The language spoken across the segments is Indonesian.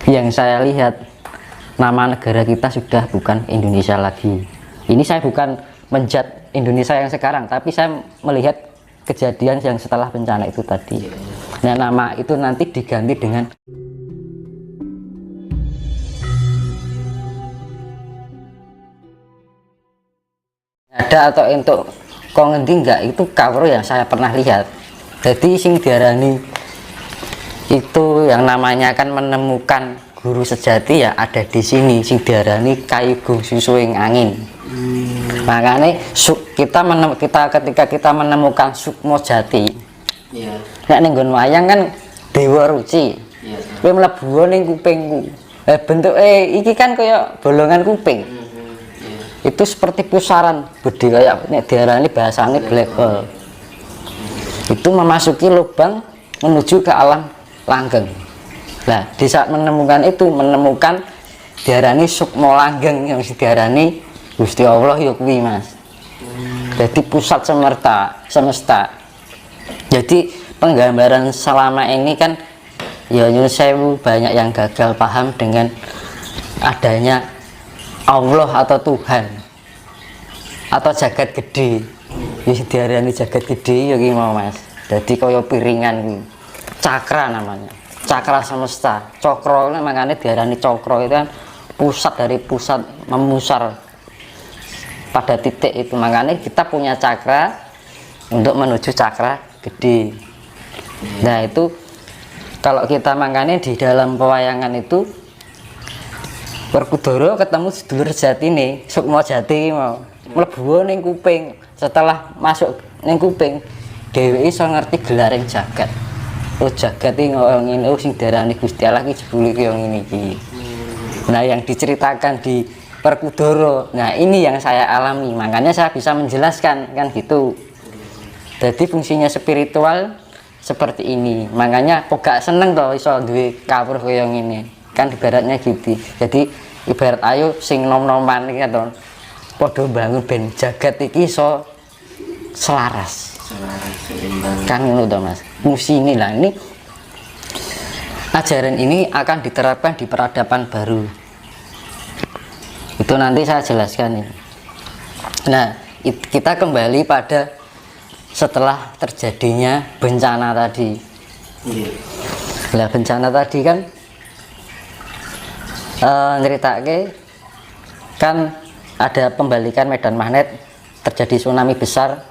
Yang saya lihat, nama negara kita sudah bukan Indonesia lagi. Ini saya bukan menjat Indonesia yang sekarang, tapi saya melihat kejadian yang setelah bencana itu tadi. Nah, nama itu nanti diganti dengan ada atau untuk kok ngendi enggak, itu kawruh yang saya pernah lihat. Jadi sing diarani itu yang namanya kan menemukan guru sejati ya ada di sini, sing diarani kayugung susuing angin. Makanya ketika kita menemukan sukmo jati, nek ning nggon wayang kan dewa ruci, kowe mlebu ning kupingku, bentuke iki kan kaya bolongan kuping. Itu seperti pusaran budi, kayak nek diarani bahasane black hole. Itu memasuki lubang menuju ke alam langgeng. Nah, di saat menemukan itu, menemukan diarani sukmo langgeng, yang diarani Gusti Allah ya kuwi, Mas. Jadi pusat semesta. Jadi penggambaran selama ini kan ya nyuwun sewu, banyak yang gagal paham dengan adanya Allah atau Tuhan atau jagat gede. Ya diarani jagat gede ya ki mau, Mas. Jadi kaya piringan kuwi. Cakra namanya. Cakra semesta. Cokro makanya diarani cokro itu kan pusat dari pusat memusar pada titik itu. Makanya kita punya cakra untuk menuju cakra gede. Nah, itu kalau kita makanya di dalam pewayangan itu Werkudara ketemu sedulur jati nih, sukmo jati mau mlebu ning kuping. Setelah masuk ning kuping, dheweke iso ngerti gelaring jagat. Oh, jagat iki ngene, oh sing diarani Gusti Allah iki jebule kaya ngene iki. Nah, yang diceritakan di Werkudara, nah ini yang saya alami, makanya saya bisa menjelaskan kan gitu. Jadi fungsinya spiritual seperti ini. Makanya kok gak seneng to iso duwe kawruh kaya ngene. Kan ibaratnya gitu. Jadi ibarat ayo sing nom-noman iki to padha bangun ben jagat iki iso selaras. Kan ngono to, Mas. Fungsi inilah ini ajaran ini akan diterapkan di peradaban baru. Itu nanti saya jelaskan ini. Nah, kita kembali pada setelah terjadinya bencana tadi. Nah, bencana tadi kan nyeritake kan ada pembalikan medan magnet, terjadi tsunami besar,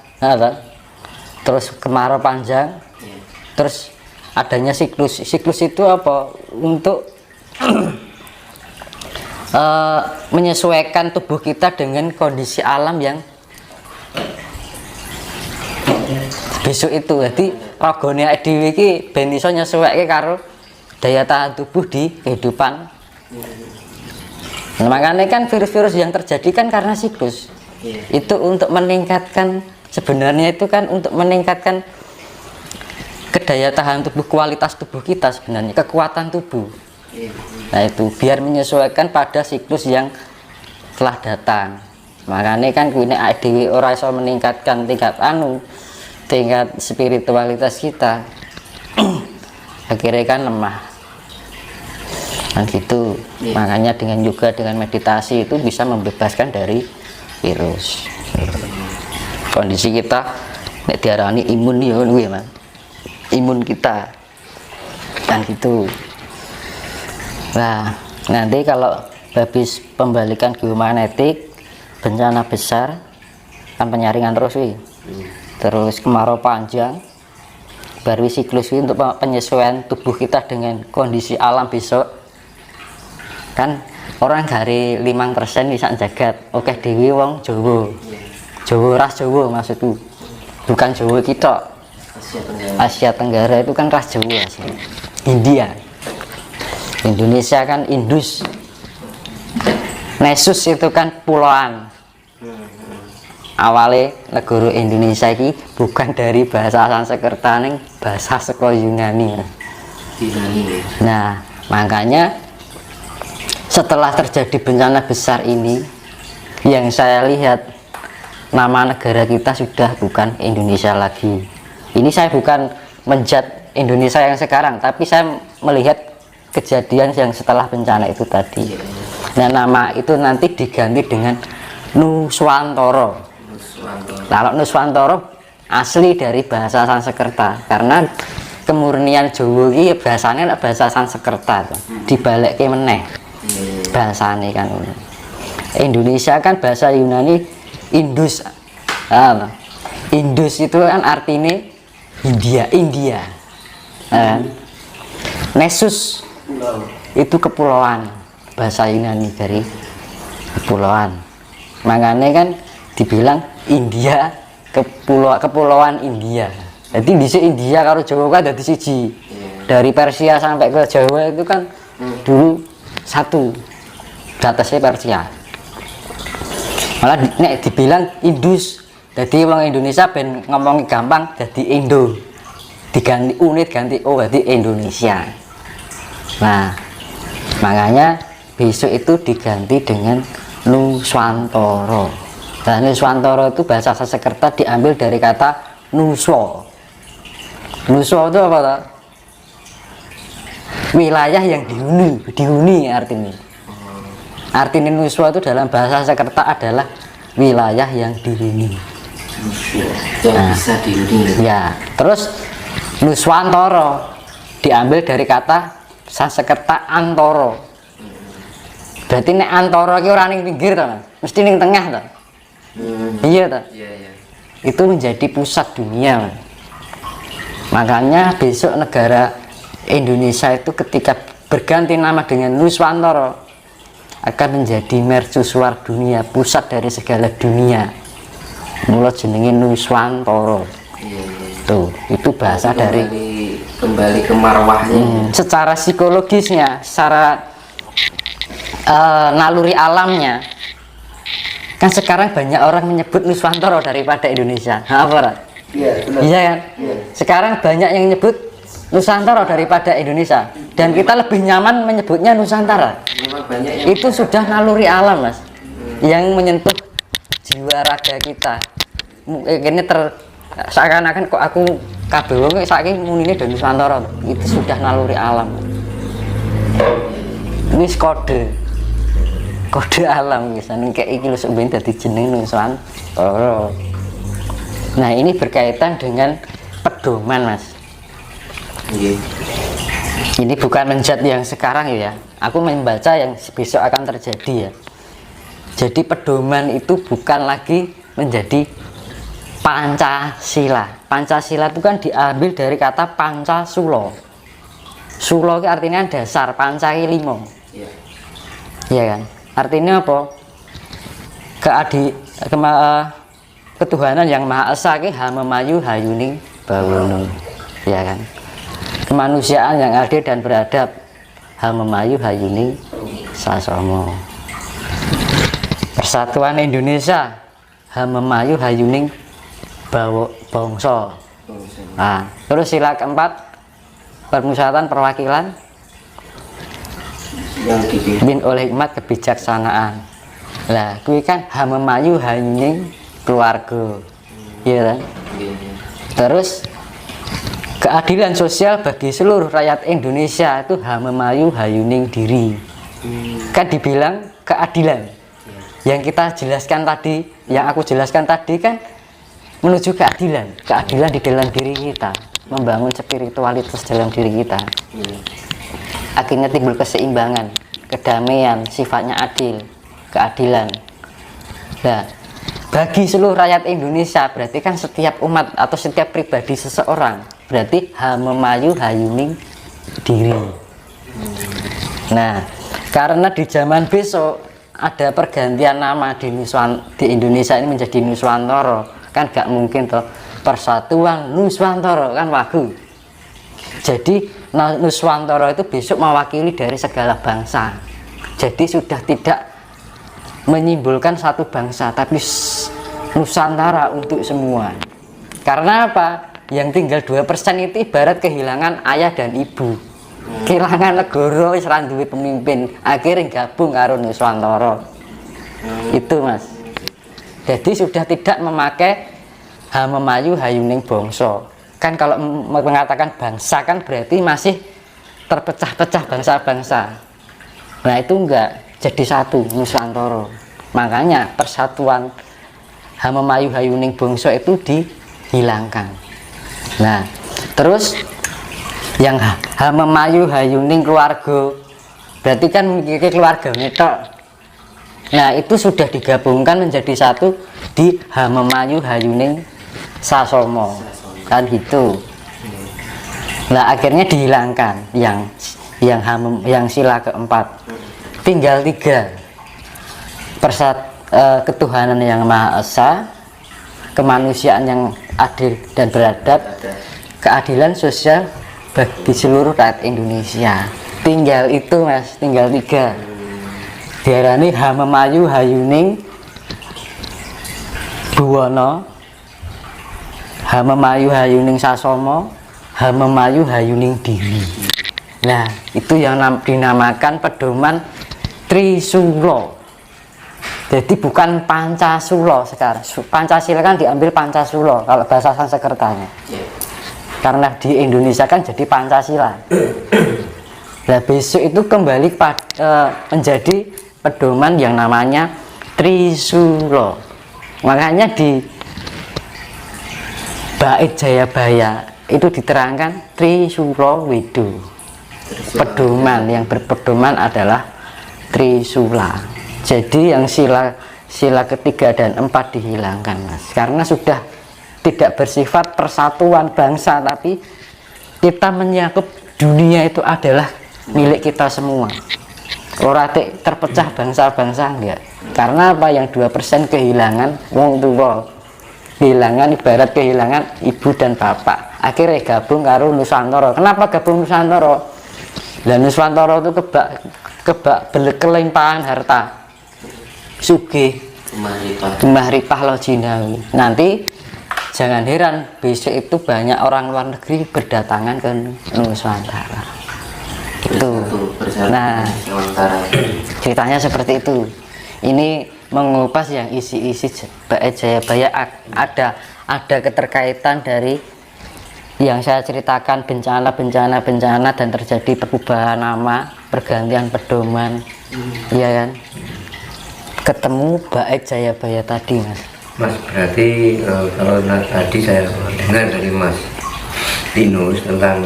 terus kemarau panjang, terus adanya siklus. Siklus itu apa? Untuk menyesuaikan tubuh kita dengan kondisi alam yang besok itu. Jadi ragane dhewe iki ben iso nyesuaiake karo daya tahan tubuh di kehidupan. Nah, makanya kan virus-virus yang terjadi kan karena siklus. Itu untuk meningkatkan, sebenarnya itu kan untuk meningkatkan kedaya tahan tubuh, kualitas tubuh kita sebenarnya, kekuatan tubuh. Nah, itu biar menyesuaikan pada siklus yang telah datang. Makanya kan kuwi nek dhewe ora iso meningkatkan tingkat spiritualitas kita, akhirnya kan lemah. Nah, gitu. Makanya dengan meditasi itu bisa membebaskan dari virus. Kondisi kita nek diarani imun ya ngono ya, Mas. Imun kita. Kan gitu. Nah, nanti kalau habis pembalikan geomagnetik, bencana besar, kan penyaringan terus wi. Terus kemarau panjang, baru siklus untuk penyesuaian tubuh kita dengan kondisi alam besok. Kan orang dari 5% bisa jagat. Oke dewi wong Jawa ras Jawa maksudku, bukan Jawa kita. Asia Tenggara itu kan ras Jawa asli. Indonesia kan Indus. Nesus itu kan pulauan. Awalnya negara Indonesia ini bukan dari bahasa Sanskerta ning bahasa saka Yunani. Nah, makanya setelah terjadi bencana besar ini, yang saya lihat nama negara kita sudah bukan Indonesia lagi. Ini saya bukan menjat Indonesia yang sekarang, tapi saya melihat kejadian yang setelah bencana itu tadi. Nah, nama itu nanti diganti dengan Nuswantara. Kalau Nuswantara asli dari bahasa Sanskerta, karena kemurnian Jawa ini bahasanya bahasa Sanskerta, dibalik meneh bahasanya kan. Indonesia kan bahasa Yunani Indus. Indus itu kan artinya India. Nesus itu kepulauan, bahasa Yunani dari kepulauan. Makanya kan dibilang India, kepulauan India. Jadi di India karo Jawa kan dari siji. Dari Persia sampai ke Jawa itu kan dulu satu, batasnya Persia. Malah nek dibilang Indus, jadi orang Indonesia ben ngomongin gampang jadi Indo, diganti unit ganti O jadi Indonesia. Nah, makanya besok itu diganti dengan Nuswantara. Dan Nuswantara itu bahasa Sanskerta diambil dari kata Nuswa. Nuswa itu apa tak? Wilayah yang dihuni artinya. Artinya Nuswa itu dalam bahasa Sanskerta adalah wilayah yang dihuni. Yang bisa dihuni. Ya, terus Nuswantara diambil dari kata Sanskerta Antara. Berarti nek Antara ki ora ning pinggir to, mesti ning tengah to. Iya to? Iya. Itu menjadi pusat dunia. Makanya besok negara Indonesia itu ketika berganti nama dengan Nuswantara akan menjadi mercusuar dunia, pusat dari segala dunia. Mula jenenge Nuswantara. Iya. Tuh, itu bahasa dari kembali ke marwahnya. Secara psikologisnya, secara naluri alamnya, kan sekarang banyak orang menyebut Nuswantara daripada Indonesia. Apa Rat? Iya, benar. Iya kan? Iya. Sekarang banyak yang menyebut Nusantara daripada Indonesia, dan kita lebih nyaman menyebutnya Nusantara. Memang banyak yang Itu sudah naluri alam, Mas, yang menyentuh jiwa raga kita. Ini seakan-akan kok aku kabeh wong saiki munine do Nusantara. Itu sudah naluri alam. Ini kode alam misalnya kayak iki lho sok ben dadi jeneng Nuswantara. Nah, ini berkaitan dengan pedoman, Mas. Iya. Ini bukan menjat yang sekarang ya. Aku membaca yang besok akan terjadi ya. Jadi pedoman itu bukan lagi menjadi Pancasila. Pancasila itu kan diambil dari kata Pancasula. Sula itu artinya dasar, panca iki 5. Iya. Iya kan? Artinya apa? Ketuhanan yang Maha Esa ki hamemayu hayuning bawono. Ya kan? Kemanusiaan yang adil dan beradab hamemayu hayuning sasomo. Persatuan Indonesia hamemayu hayuning bangsa. Nah, terus sila keempat permusyawaratan perwakilan Yang dipimpin oleh hikmat kebijaksanaan. Lah, kuwi kan hamemayu hayuning keluarga. Iya kan? Iya. Terus keadilan sosial bagi seluruh rakyat Indonesia itu hamemayu hayuning diri. Kan dibilang keadilan. Yang kita jelaskan tadi, yang aku jelaskan tadi kan menuju keadilan. Keadilan di dalam diri kita, membangun spiritualitas dalam diri kita. Akhirnya timbul keseimbangan, kedamaian, sifatnya adil, keadilan. Nah, bagi seluruh rakyat Indonesia berarti kan setiap umat atau setiap pribadi seseorang berarti hamemayu hayuning diri. Nah, karena di zaman besok ada pergantian nama di Indonesia ini menjadi Nuswantara, kan gak mungkin toh persatuan Nuswantara kan wagu. Jadi Nuswantara itu besok mewakili dari segala bangsa. Jadi sudah tidak menyimpulkan satu bangsa, tapi Nusantara untuk semua. Karena apa? Yang tinggal 2% itu ibarat kehilangan ayah dan ibu. Kehilangan negara wis ra duwe pemimpin, akhirnya gabung karo Nuswantara. Itu Mas. Jadi sudah tidak memakai hamemayu hayuning bangsa. Kan kalau mengatakan bangsa kan berarti masih terpecah-pecah bangsa-bangsa. Nah itu enggak jadi satu Nusantara. Makanya persatuan Hamemayu Hayuning Bangsa itu dihilangkan. Nah terus yang Hamemayu Hayuning keluarga, berarti kan memiliki keluarga netok. Nah itu sudah digabungkan menjadi satu di Hamemayu Hayuning Sasomo, kan gitu. Nah akhirnya dihilangkan yang sila keempat, tinggal 3, ketuhanan yang Maha Esa, kemanusiaan yang adil dan beradab, keadilan sosial bagi seluruh rakyat Indonesia. Tinggal itu mas, tinggal 3. Diarani Hamemayu Hayuning Buwono, Hamemayu Hayuning Sasomo, Hamemayu Hayuning Diri. Nah itu yang dinamakan pedoman Trisula. Jadi bukan Pancasula sekarang. Pancasila kan diambil Pancasula kalau bahasa Sanskertanya. Karena di Indonesia kan jadi Pancasila. Nah besok itu kembali menjadi pedoman yang namanya Trisula. Makanya di Bait Jayabaya itu diterangkan Trisula Widu. Pedoman yang berpedoman adalah Trisula. Jadi yang sila ketiga dan 4 dihilangkan mas, karena sudah tidak bersifat persatuan bangsa, tapi kita menyakup dunia itu adalah milik kita semua. Ora terpecah bangsa-bangsa enggak. Karena apa? Yang 2% kehilangan wong tua, kehilangan ibarat kehilangan ibu dan bapak, akhirnya gabung karo Nusantara. Kenapa gabung Nusantara? Dan Nusantara itu kebak kelimpahan harta, sugih, mahrifah lojinawi. Nanti jangan heran besok itu banyak orang luar negeri berdatangan ke Nusantara. Itu. Nah, ceritanya seperti itu. Ini mengupas yang isi-isi Bait Jayabaya, ada keterkaitan dari yang saya ceritakan, bencana dan terjadi perubahan nama, pergantian pedoman, iya kan? Ketemu Bait Jayabaya tadi, mas. Mas, berarti kalau tadi saya dengar dari Mas Linus tentang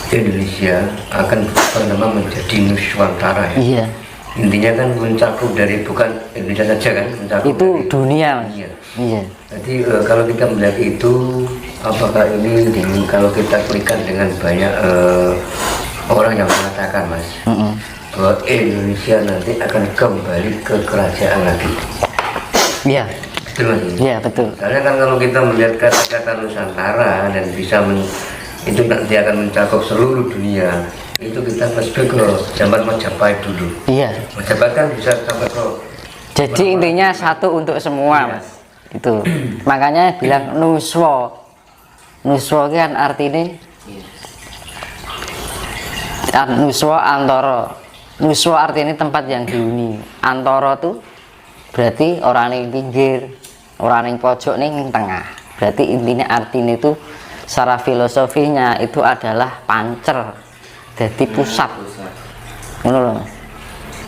Indonesia akan bernama menjadi Nuswantara ya? Iya. Intinya kan mencakup dari bukan Indonesia saja kan? Mencakup Itu dari dunia, mas. Iya. Iya. Jadi kalau kita melihat itu, apakah ini kalau kita berikan dengan banyak orang yang mengatakan mas, bahwa Indonesia nanti akan kembali ke kerajaan lagi. Iya. Betul mas? Iya betul. Karena kan kalau kita melihat kata-kata Nusantara dan bisa itu nanti akan mencakup seluruh dunia, itu kita flashback ke zaman Majapahit dulu. Iya. Majapahit kan bisa sampai ke. Jadi intinya satu untuk semua, mas. Itu makanya bilang Nuswa. Nuswa kan artinya Nuswa antara. Nuswa artinya tempat yang dihuni. Antara tuh berarti orang yang pinggir, orang yang pojok ning tengah. Berarti intinya artinya itu secara filosofinya itu adalah pancer, jadi pusat. Ngono lho.